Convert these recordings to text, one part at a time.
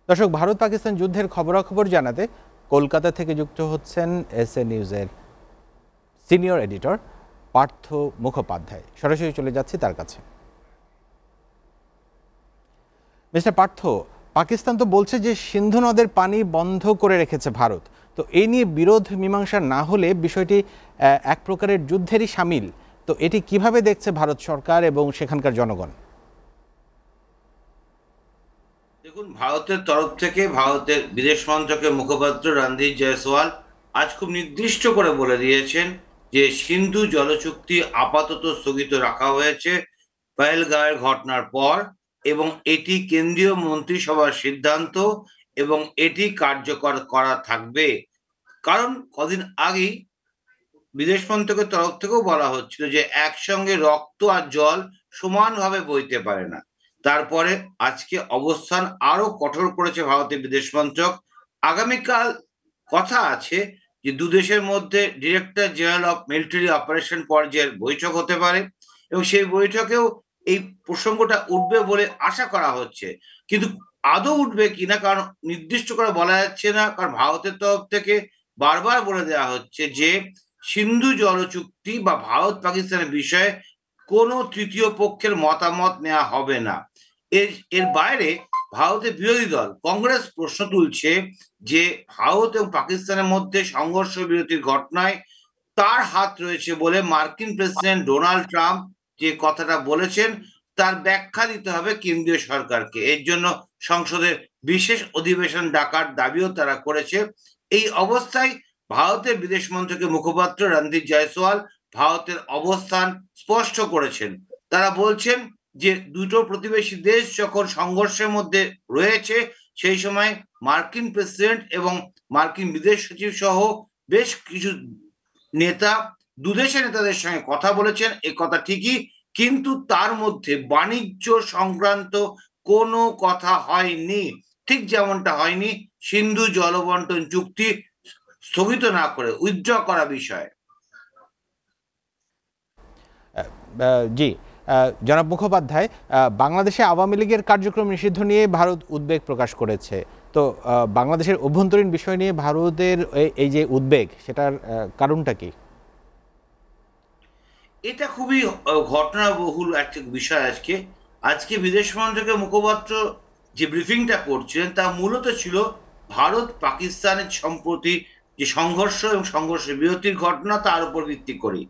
দর্শক, ভারত পাকিস্তান যুদ্ধের খবরাখবর জানাতে কলকাতা থেকে যুক্ত হচ্ছেন এসএ নিউজের সিনিয়র এডিটর পার্থ মুখোপাধ্যায়। সরাসরি চলে যাচ্ছি তার কাছে। মিস্টার পার্থ, পাকিস্তান তো বলছে যে সিন্ধু নদের পানি বন্ধ করে রেখেছে ভারত। তো এই নিয়ে বিরোধ মীমাংসা না হলে বিষয়টি এক প্রকারের যুদ্ধেরই শামিল। তো এটি কিভাবে দেখছে ভারত সরকার এবং সেখানকার জনগণ? দেখুন, ভারতের তরফ থেকে ভারতের বিদেশ মন্ত্রকের মুখপাত্র রণধীর জয়সওয়াল আজ খুব নির্দিষ্ট করে বলে দিয়েছেন যে সিন্ধু জলচুক্তি আপাতত স্থগিত রাখা হয়েছে পহেলগাঁওয়ের ঘটনার পর, এবং এটি কেন্দ্রীয় মন্ত্রিসভার সিদ্ধান্ত এবং এটি কার্যকর করা থাকবে। কারণ কদিন আগেই বিদেশ মন্ত্রকের তরফ থেকেও বলা হচ্ছিল যে একসঙ্গে রক্ত আর জল সমানভাবে বইতে পারে না। তারপরে আজকে অবস্থান আরো কঠোর করেছে ভারতের বিদেশ মন্ত্রক। আগামীকাল কথা আছে যে দুদেশের মধ্যে director general of military operation পর্যায়ের বৈঠক হতে পারে, এবং সেই বৈঠকেও এই প্রসঙ্গটা উঠবে বলে আশা করা হচ্ছে। কিন্তু আদৌ উঠবে কিনা, কারণ নির্দিষ্ট করে বলা যাচ্ছে না, কারণ ভারতের তরফ থেকে বারবার বলে দেওয়া হচ্ছে যে সিন্ধু জল চুক্তি বা ভারত পাকিস্তানের বিষয়ে কোনো তৃতীয় পক্ষের মতামত নেওয়া হবে না। এর এর বাইরে ভারতের বিরোধী দল কংগ্রেস প্রশ্ন তুলছে যে ভারত এবং পাকিস্তানের মধ্যে সংঘর্ষ বিরতির ঘটনায় তার হাত রয়েছে বলে মার্কিন প্রেসিডেন্ট ডোনাল্ড ট্রাম্প যে কথাটা বলেছেন তার ব্যাখ্যা দিতে হবে কেন্দ্রীয় সরকারকে। এর জন্য সংসদের বিশেষ অধিবেশন ডাকার দাবিও তারা করেছে। এই অবস্থায় ভারতের বিদেশ মন্ত্রকের মুখপাত্র রণধীর জয়সওয়াল ভারতের অবস্থান স্পষ্ট করেছেন। তারা বলছেন যে দুটো প্রতিবেশী দেশ যখন সংঘর্ষের মধ্যে রয়েছে সেই সময় মার্কিন প্রেসিডেন্ট এবং মার্কিন বিদেশ সচিব সহ বেশ কিছু নেতা দুদেশের নেতাদের সঙ্গে কথা বলেছেন, এ কথা ঠিকই, কিন্তু তার মধ্যে বাণিজ্য সংক্রান্ত কোনো কথা হয়নি। ঠিক যেমনটা হয়নি সিন্ধু জলবন্টন চুক্তি স্থগিত না করে উইথড্র করা বিষয়। জি, জনাব মুখোপাধ্যায়, বাংলাদেশে আওয়ামী লীগের কার্যক্রম নিষিদ্ধ নিয়ে ভারত উদ্বেগ প্রকাশ করেছে। তো বাংলাদেশের অভ্যন্তরীণ বিষয় নিয়ে ভারতের এই যে উদ্বেগ, সেটার কারণটা কি? এটা খুবই ঘটনাবহুল একটা বিষয়। আজকে আজকে বিদেশ মন্ত্রকের মুখপাত্র যে ব্রিফিংটা করছিলেন তা মূলত ছিল ভারত পাকিস্তানের সম্প্রতি যে সংঘর্ষ এবং সংঘর্ষের বিরতির ঘটনা তার উপর ভিত্তি করেই।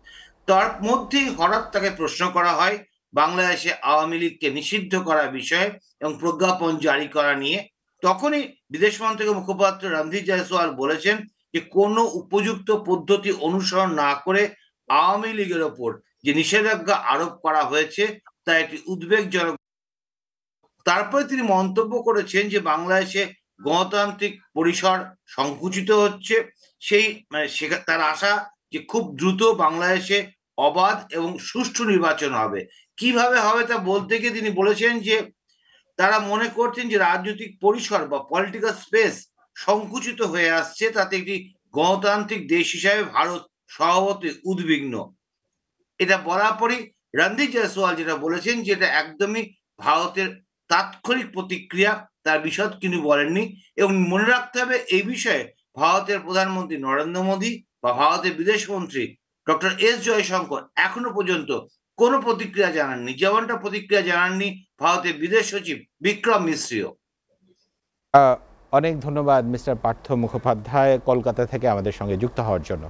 তার মধ্যেই হঠাৎ তাকে প্রশ্ন করা হয় বাংলাদেশে আওয়ামী লীগকে নিষিদ্ধ করার বিষয়ে এবং প্রজ্ঞাপন জারি করা নিয়ে। তখনই বিদেশ মন্ত্রকের মুখপাত্র রণধীর জয়সওয়াল বলেছেন যে কোনো উপযুক্ত পদ্ধতি অনুসরণ না করে আওয়ামী লীগের ওপর যে নিষেধাজ্ঞা আরোপ করা হয়েছে তা একটি উদ্বেগজনক। তারপরে তিনি মন্তব্য করেছেন যে বাংলাদেশে গণতান্ত্রিক পরিসর সংকুচিত হচ্ছে। সেই তার আশা যে খুব দ্রুত বাংলাদেশে অবাধ এবং সুষ্ঠু নির্বাচন হবে। কিভাবে হবে তা বলতে গিয়ে তিনি বলেছেন যে তারা মনে করছেন যে রাজনৈতিক পরিসর বা পলিটিক্যাল স্পেস সংকুচিত হয়ে আসছে, তাতে একটি গণতান্ত্রিক দেশ হিসাবে ভারত স্বভাবতই উদ্বিগ্ন। এটা বরাবরই রণধীর জয়সওয়াল যেটা বলেছেন যেটা একদমই ভারতের তাৎক্ষণিক প্রতিক্রিয়া, তার বিশদ কিন্তু বলেননি। এবং মনে রাখতে হবে এই বিষয়ে ভারতের প্রধানমন্ত্রী নরেন্দ্র মোদী বা ভারতের বিদেশমন্ত্রী ডক্টর এস জয়শঙ্কর এখনো পর্যন্ত কোনো প্রতিক্রিয়া জানাননি, যেমনটা প্রতিক্রিয়া জানাননি ভারতের বিদেশ সচিব বিক্রম মিশ্রিও। অনেক ধন্যবাদ মিস্টার পার্থ মুখোপাধ্যায়, কলকাতা থেকে আমাদের সঙ্গে যুক্ত হওয়ার জন্য।